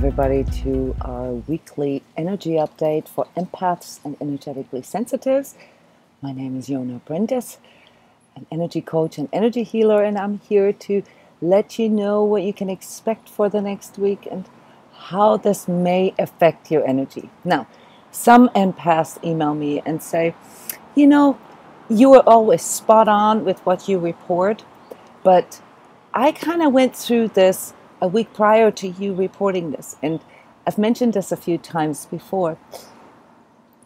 everybody to our weekly energy update for empaths and energetically sensitives. My name is Yona Brendes, an energy coach and energy healer, and I'm here to let you know what you can expect for the next week and how this may affect your energy. Now, some empaths email me and say, you are always spot on with what you report, but I kind of went through this a week prior to you reporting this, and I've mentioned this a few times before.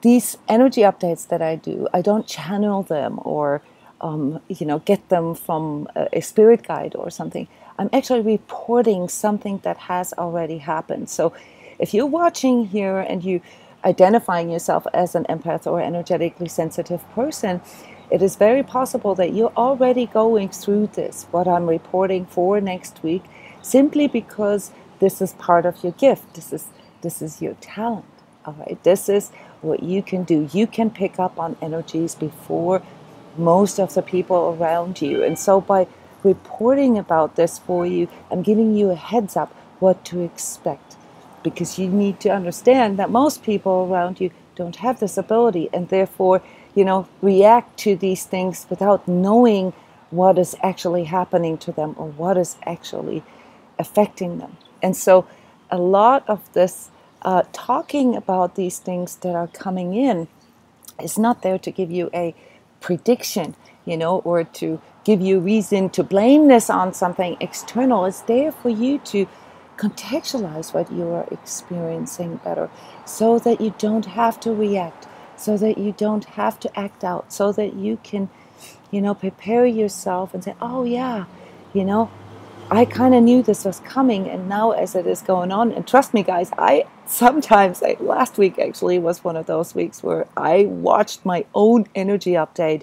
These energy updates that I do, I don't channel them or get them from a spirit guide or something. I'm actually reporting something that has already happened. So if you're watching here and you identifying yourself as an empath or energetically sensitive person, it is very possible that you're already going through this, what I'm reporting for next week, simply because this is part of your gift. This is your talent. All right, this is what you can do. You can pick up on energies before most of the people around you. And so by reporting about this for you, I'm giving you a heads up what to expect, because you need to understand that most people around you don't have this ability, and therefore react to these things without knowing what is actually happening to them or what is actually affecting them. And so a lot of this talking about these things that are coming in is not there to give you a prediction, or to give you reason to blame this on something external. It's there for you to contextualize what you are experiencing better, so that you don't have to react, so that you don't have to act out, so that you can, prepare yourself and say, oh yeah, I kind of knew this was coming, and now as it is going on, and trust me guys, last week actually was one of those weeks where I watched my own energy update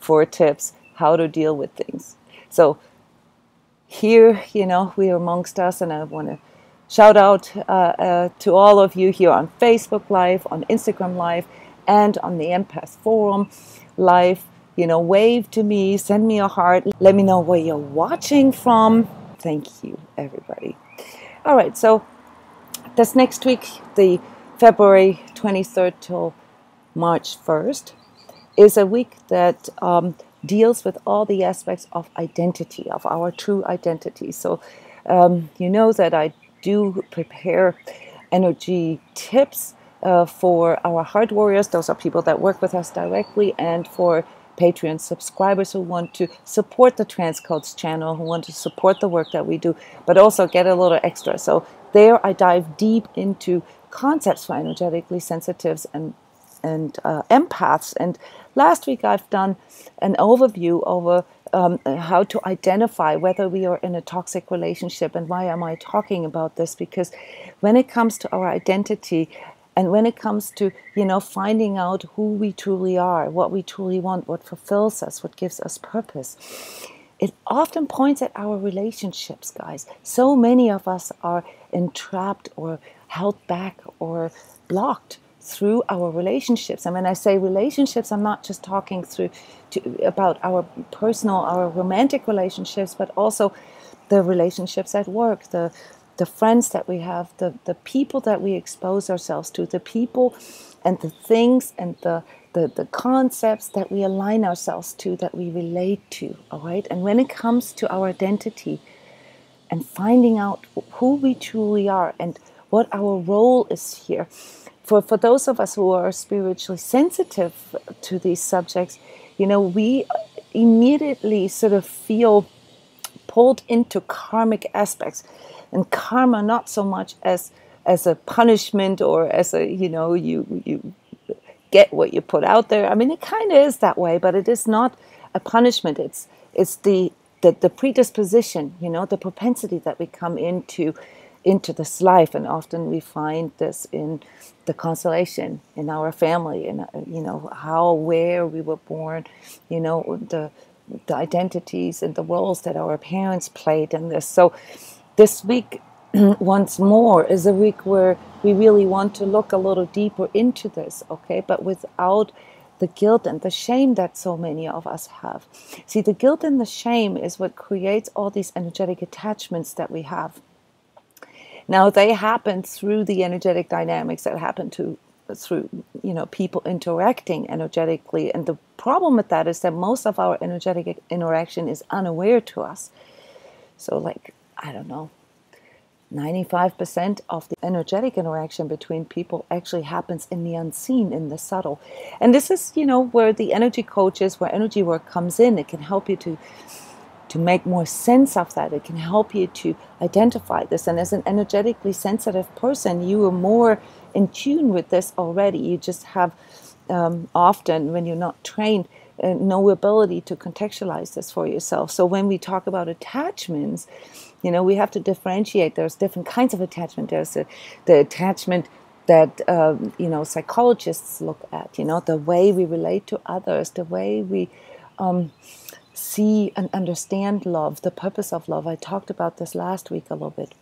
for tips how to deal with things. So here, we are amongst us, and I want to shout out to all of you here on Facebook Live, on Instagram Live, and on the Empaths Forum Live. Wave to me, send me a heart, let me know where you're watching from. Thank you, everybody. All right, so this next week, the February 23rd till March 1st, is a week that deals with all the aspects of identity, of our true identity. So you know that I do prepare energy tips for our heart warriors. Those are people that work with us directly, and for Patreon subscribers who want to support the transCODES channel, who want to support the work that we do, but also get a little extra. So there I dive deep into concepts for energetically sensitives and empaths. And last week I've done an overview over how to identify whether we are in a toxic relationship. And why am I talking about this? Because when it comes to our identity, and when it comes to, finding out who we truly are, what we truly want, what fulfills us, what gives us purpose, it often points at our relationships, guys. So many of us are entrapped or held back or blocked through our relationships. And when I say relationships, I'm not just talking about our personal, our romantic relationships, but also the relationships at work, the friends that we have, the people that we expose ourselves to, the people and the things and the concepts that we align ourselves to, that we relate to, all right? And when it comes to our identity and finding out who we truly are and what our role is here, for those of us who are spiritually sensitive to these subjects, we immediately sort of feel pulled into karmic aspects. And karma, not so much as a punishment or as a, you get what you put out there. I mean, it kind of is that way, but it is not a punishment. It's the predisposition, the propensity that we come into this life. And often we find this in the constellation, in our family, and where we were born, the identities and the roles that our parents played in this. So this week, once more, is a week where we really want to look a little deeper into this, okay? But without the guilt and the shame that so many of us have. See, the guilt and the shame is what creates all these energetic attachments that we have. Now they happen through the energetic dynamics that happen through people interacting energetically, and the problem with that is that most of our energetic interaction is unaware to us. So like, I don't know, 95% of the energetic interaction between people actually happens in the unseen, in the subtle. And this is, where the energy coaches, where energy work comes in. It can help you to make more sense of that. It can help you to identify this. And as an energetically sensitive person, you are more in tune with this already. You just have often, when you're not trained, no ability to contextualize this for yourself. So when we talk about attachments, we have to differentiate. There's different kinds of attachment. There's the attachment that psychologists look at, the way we relate to others, the way we see and understand love, the purpose of love. I talked about this last week a little bit.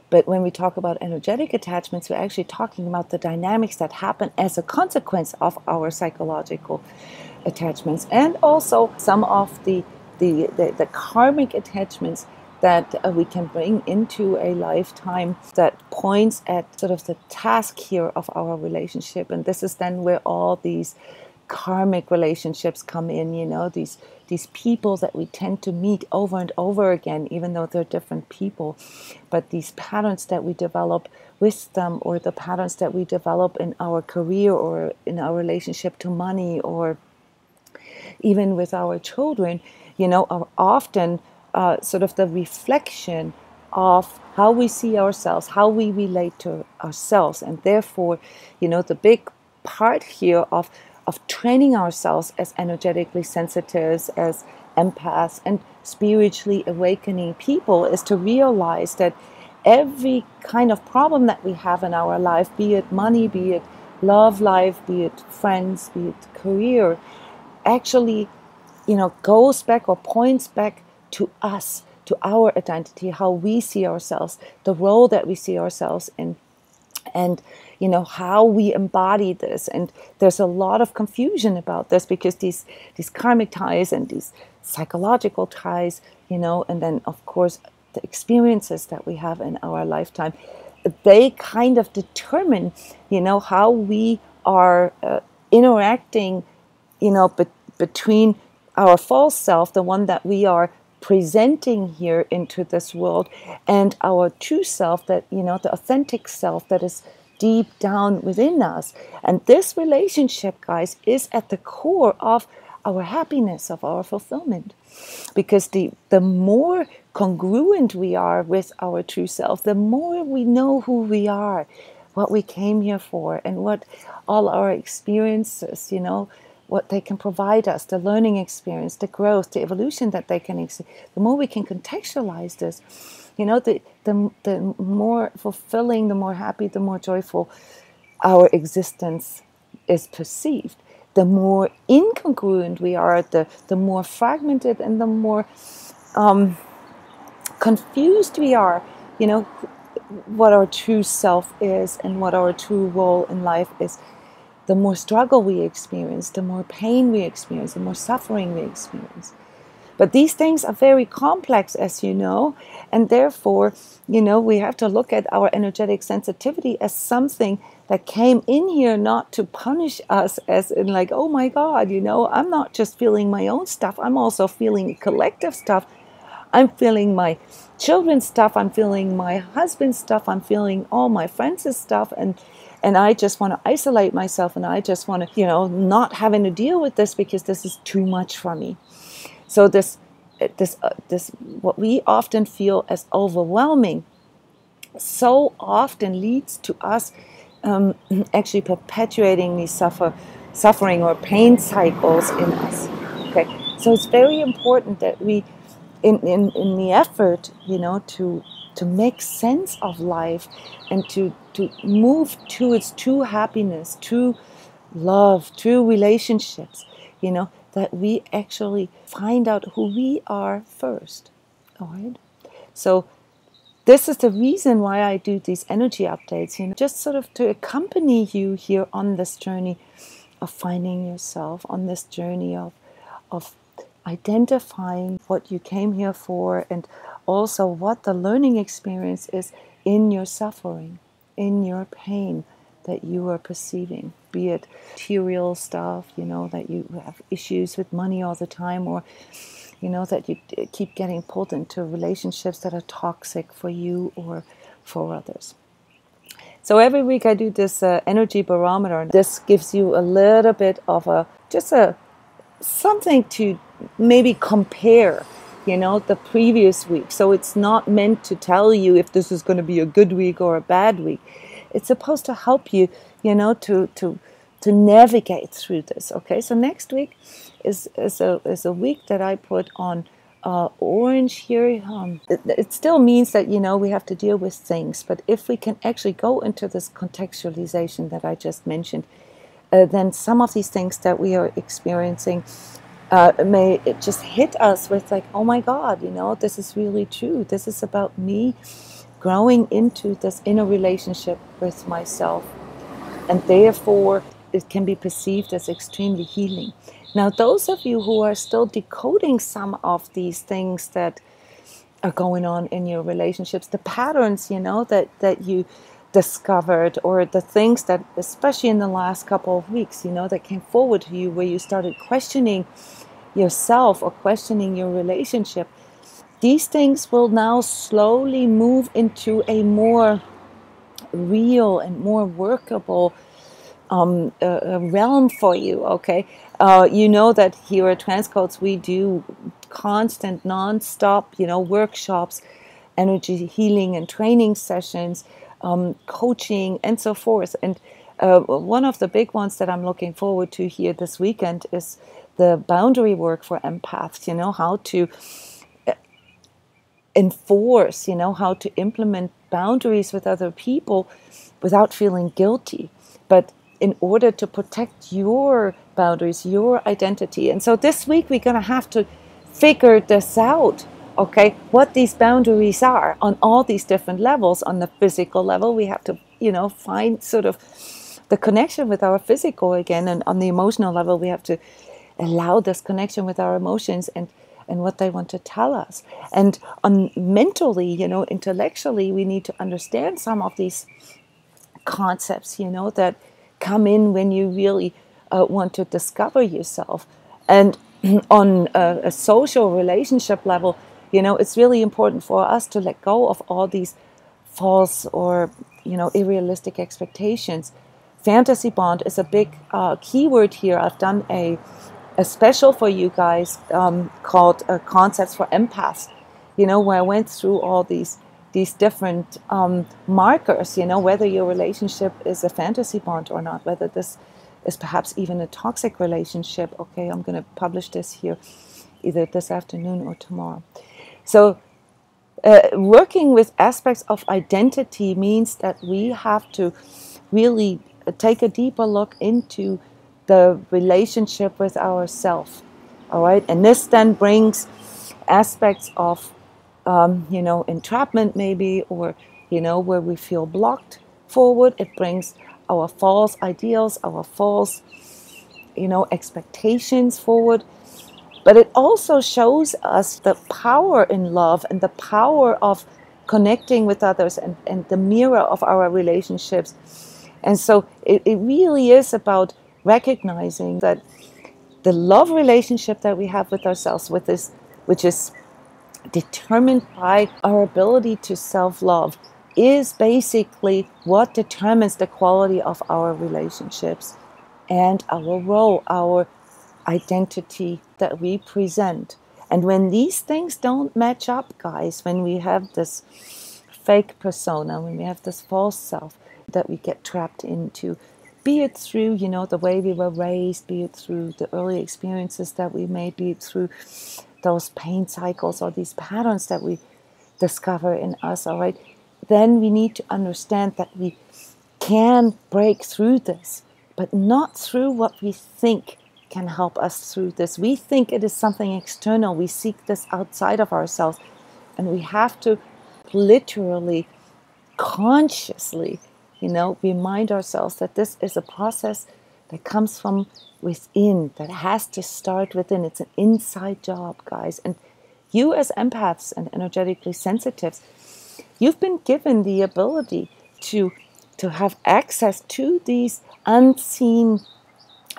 But when we talk about energetic attachments, we're actually talking about the dynamics that happen as a consequence of our psychological attachments, and also some of the karmic attachments that we can bring into a lifetime that points at sort of the task here of our relationship. And this is then where all these karmic relationships come in, these people that we tend to meet over and over again, even though they're different people. But these patterns that we develop with them, or the patterns that we develop in our career or in our relationship to money, or even with our children, are often sort of the reflection of how we see ourselves, how we relate to ourselves. And therefore, the big part here of training ourselves as energetically sensitives, as empaths, and spiritually awakening people is to realize that every kind of problem that we have in our life, be it money, be it love life, be it friends, be it career, actually, goes back or points back to us, to our identity, how we see ourselves, the role that we see ourselves in, and how we embody this. And there's a lot of confusion about this, because these karmic ties and these psychological ties, and then of course the experiences that we have in our lifetime, they kind of determine how we are interacting between our false self, the one that we are presenting here into this world, and our true self, that the authentic self that is deep down within us. And this relationship, guys, is at the core of our happiness, of our fulfillment. Because the more congruent we are with our true self, the more we know who we are, what we came here for, and what all our experiences, what they can provide us, the learning experience, the growth, the evolution that they can the more we can contextualize this, the more fulfilling, the more happy, the more joyful our existence is perceived. The more incongruent we are, the more fragmented and the more confused we are, what our true self is and what our true role in life is. The more struggle we experience, the more pain we experience, the more suffering we experience. But these things are very complex, as you know, and therefore, we have to look at our energetic sensitivity as something that came in here not to punish us, as in like, oh my God, I'm not just feeling my own stuff, I'm also feeling collective stuff. I'm feeling my children's stuff, I'm feeling my husband's stuff, I'm feeling all my friends' stuff, and I just want to isolate myself, and I just want to, not having to deal with this because this is too much for me. So this what we often feel as overwhelming so often leads to us actually perpetuating these suffering or pain cycles in us. Okay, so it's very important that we, in the effort, to make sense of life and to move to its true happiness, true love, true relationships, that we actually find out who we are first. All right. So this is the reason why I do these energy updates, just sort of to accompany you here on this journey of finding yourself, on this journey of identifying what you came here for, and also what the learning experience is in your suffering, in your pain that you are perceiving, be it material stuff, that you have issues with money all the time, or, that you keep getting pulled into relationships that are toxic for you or for others. So every week I do this energy barometer. This gives you a little bit of something to maybe compare, the previous week. So it's not meant to tell you if this is going to be a good week or a bad week. It's supposed to help you, to navigate through this. Okay, so next week is a week that I put on orange here. It still means that, we have to deal with things, but if we can actually go into this contextualization that I just mentioned, then some of these things that we are experiencing may it just hit us with like, oh my God, this is really true. This is about me growing into this inner relationship with myself, and therefore it can be perceived as extremely healing. Now, those of you who are still decoding some of these things that are going on in your relationships, the patterns, that you discovered, or the things that, especially in the last couple of weeks, that came forward to you, where you started questioning yourself or questioning your relationship, these things will now slowly move into a more real and more workable realm for you. Okay, you know that here at transCODES we do constant, non-stop, workshops, energy healing and training sessions, coaching, and so forth. And one of the big ones that I'm looking forward to here this weekend is the boundary work for empaths. How to enforce, how to implement boundaries with other people without feeling guilty, but in order to protect your boundaries, your identity. And so this week we're going to have to figure this out, okay, what these boundaries are on all these different levels. On the physical level, we have to, find sort of the connection with our physical again. And on the emotional level, we have to allow this connection with our emotions and what they want to tell us. And on mentally, intellectually, we need to understand some of these concepts, that come in when you really want to discover yourself. And on a social relationship level, it's really important for us to let go of all these false or, unrealistic expectations. Fantasy bond is a big keyword here. I've done a special for you guys called Concepts for Empaths, where I went through all these different markers, whether your relationship is a fantasy bond or not, whether this is perhaps even a toxic relationship. Okay, I'm going to publish this here either this afternoon or tomorrow. So working with aspects of identity means that we have to really take a deeper look into the relationship with ourselves. All right, and this then brings aspects of entrapment maybe, or where we feel blocked forward. It brings our false ideals, our false expectations forward. But it also shows us the power in love and the power of connecting with others, and the mirror of our relationships. And so it really is about recognizing that the love relationship that we have with ourselves, with this, which is determined by our ability to self-love, is basically what determines the quality of our relationships and our role, our identity that we present. And when these things don't match up, guys, when we have this fake persona, when we have this false self that we get trapped into, be it through, the way we were raised, be it through the early experiences that we made, be it through those pain cycles or these patterns that we discover in us, all right, then we need to understand that we can break through this, but not through what we think can help us through this. We think it is something external. We seek this outside of ourselves, and we have to literally, consciously, remind ourselves that this is a process that comes from within, that has to start within. It's an inside job, guys. And you as empaths and energetically sensitives, you've been given the ability to have access to these unseen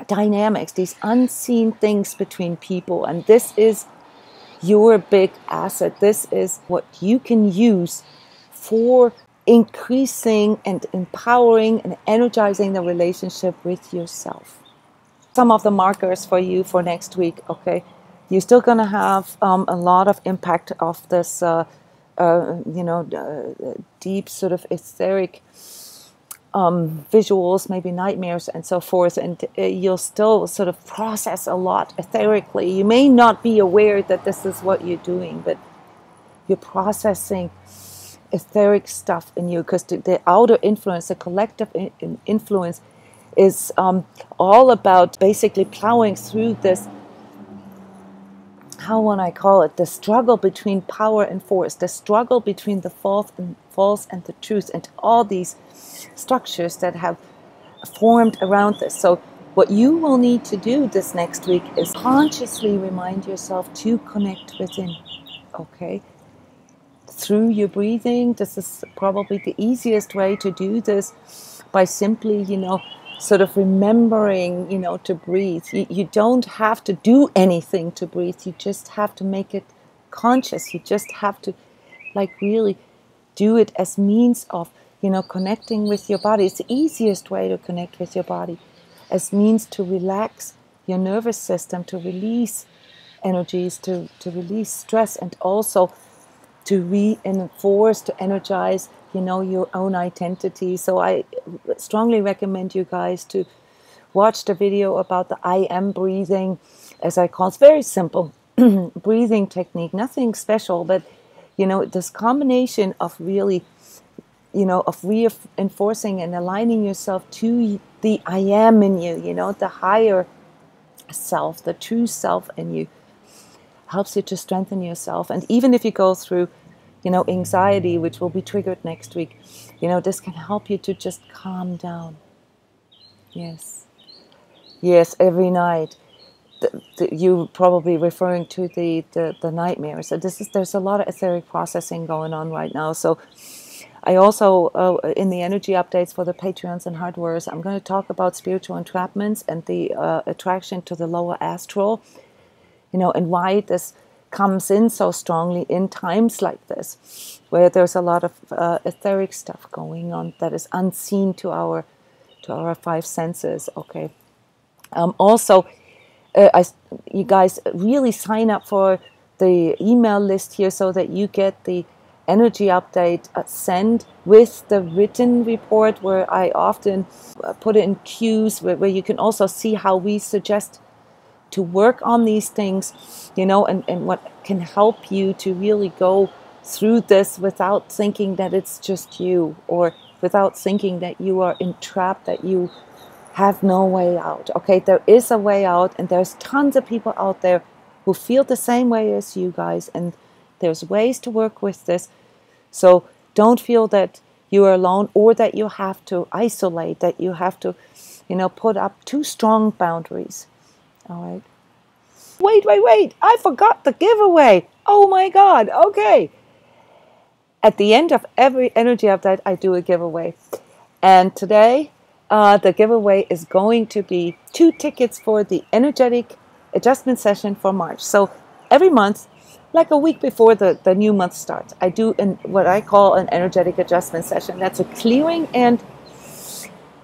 dynamics, these unseen things between people. And this is your big asset. This is what you can use for increasing and empowering and energizing the relationship with yourself. Some of the markers for you for next week, okay? You're still going to have a lot of impact of this, deep sort of etheric visuals, maybe nightmares and so forth, and you'll still sort of process a lot etherically. You may not be aware that this is what you're doing, but you're processing etheric stuff in you, because the outer influence, the collective influence, is all about basically plowing through this, how would I call it, the struggle between power and force, the struggle between the false and the truth, and all these structures that have formed around this. So what you will need to do this next week is consciously remind yourself to connect within, okay? Through your breathing. This is probably the easiest way to do this, by simply, sort of remembering, to breathe. You don't have to do anything to breathe. You just have to make it conscious. You just have to, really do it as means of, connecting with your body. It's the easiest way to connect with your body, as means to relax your nervous system, to release energies, to release stress, and also to reinforce, to energize, your own identity. So I strongly recommend you guys to watch the video about the I am breathing, as I call it. It's very simple breathing technique, nothing special, but this combination of really, of reinforcing and aligning yourself to the I am in you, the higher self, the true self in you, helps you to strengthen yourself. And even if you go through, anxiety, which will be triggered next week, this can help you to just calm down. Yes, every night. You probably referring to the nightmares. So there's a lot of etheric processing going on right now. So I also, in the energy updates for the Patreons and hardwares, I'm going to talk about spiritual entrapments and the attraction to the lower astral, and why this comes in so strongly in times like this, where there's a lot of etheric stuff going on that is unseen to our five senses. Okay. Also, you guys really sign up for the email list here, so that you get the energy update sent with the written report, where I often put it in cues where you can also see how we suggest to work on these things, and what can help you to really go through this without thinking that it's just you, or without thinking that you are entrapped, that you have no way out. Okay, there is a way out, and there's tons of people out there who feel the same way as you guys, and there's ways to work with this. So don't feel that you are alone, or that you have to isolate, that you have to, put up too strong boundaries. All right. Wait, I forgot the giveaway. Oh my God. Okay. At the end of every energy update, I do a giveaway. And today, the giveaway is going to be 2 tickets for the energetic adjustment session for March. So every month, like a week before the new month starts, I do what I call an energetic adjustment session. That's a clearing and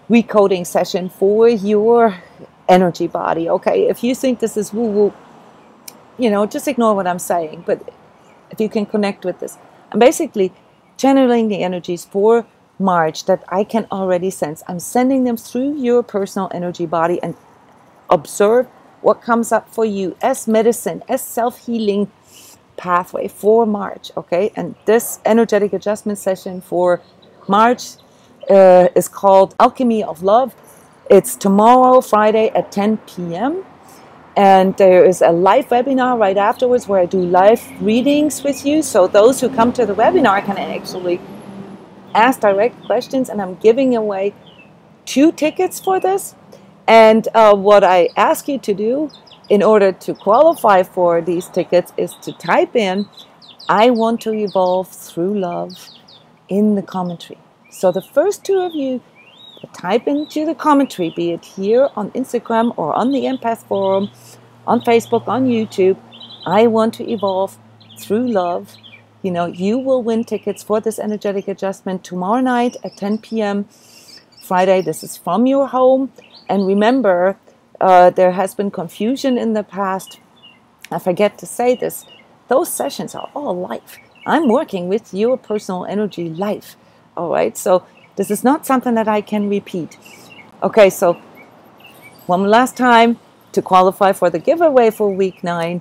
recoding session for your energy body. Okay, if you think this is woo-woo, just ignore what I'm saying. But if you can connect with this, I'm basically channeling the energies for March that I can already sense. I'm sending them through your personal energy body, and observe what comes up for you as medicine, as self-healing pathway for March. Okay, and this energetic adjustment session for March is called Alchemy of Love. It's tomorrow, Friday at 10 p.m. And there is a live webinar right afterwards where I do live readings with you. So those who come to the webinar can actually ask direct questions, and I'm giving away 2 tickets for this. And what I ask you to do in order to qualify for these tickets is to type in, I want to evolve through love, in the commentary. So the first two of you type into the commentary, be it here on Instagram or on the Empath forum, on Facebook, on YouTube, I want to evolve through love. You know, you will win tickets for this energetic adjustment tomorrow night at 10 p.m. Friday. This is from your home. And remember, there has been confusion in the past. I forget to say this. Those sessions are all live. I'm working with your personal energy live. All right. So this is not something that I can repeat. Okay. So one last time, to qualify for the giveaway for week 9,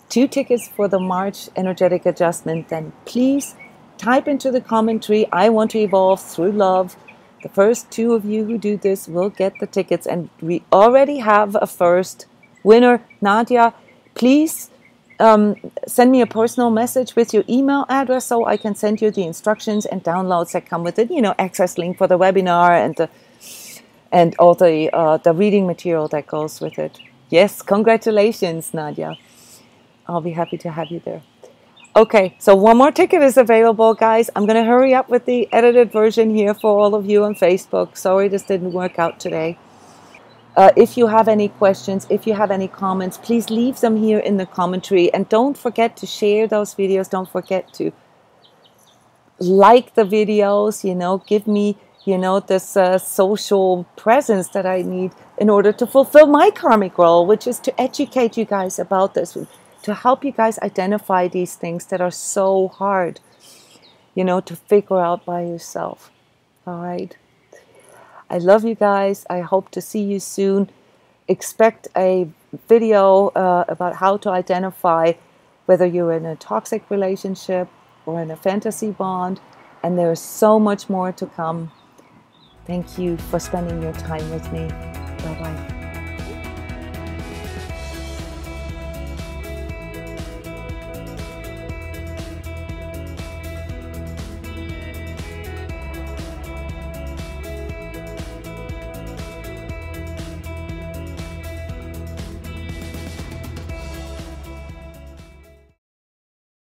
2 tickets for the March energetic adjustment, then please type into the commentary, I want to evolve through love. The first 2 of you who do this will get the tickets, and we already have a first winner. Nadia, please send me a personal message with your email address so I can send you the instructions and downloads that come with it. You know, access link for the webinar and all the reading material that goes with it. Yes, congratulations, Nadia. I'll be happy to have you there. Okay, so 1 more ticket is available, guys. I'm going to hurry up with the edited version here for all of you on Facebook. Sorry this didn't work out today. If you have any questions, if you have any comments, please leave them here in the commentary. And don't forget to share those videos. Don't forget to like the videos, you know, give me, you know, this social presence that I need in order to fulfill my karmic role, which is to educate you guys about this, to help you guys identify these things that are so hard, you know, to figure out by yourself. All right. I love you guys. I hope to see you soon. Expect a video about how to identify whether you're in a toxic relationship or in a fantasy bond. And there's so much more to come. Thank you for spending your time with me. Bye-bye.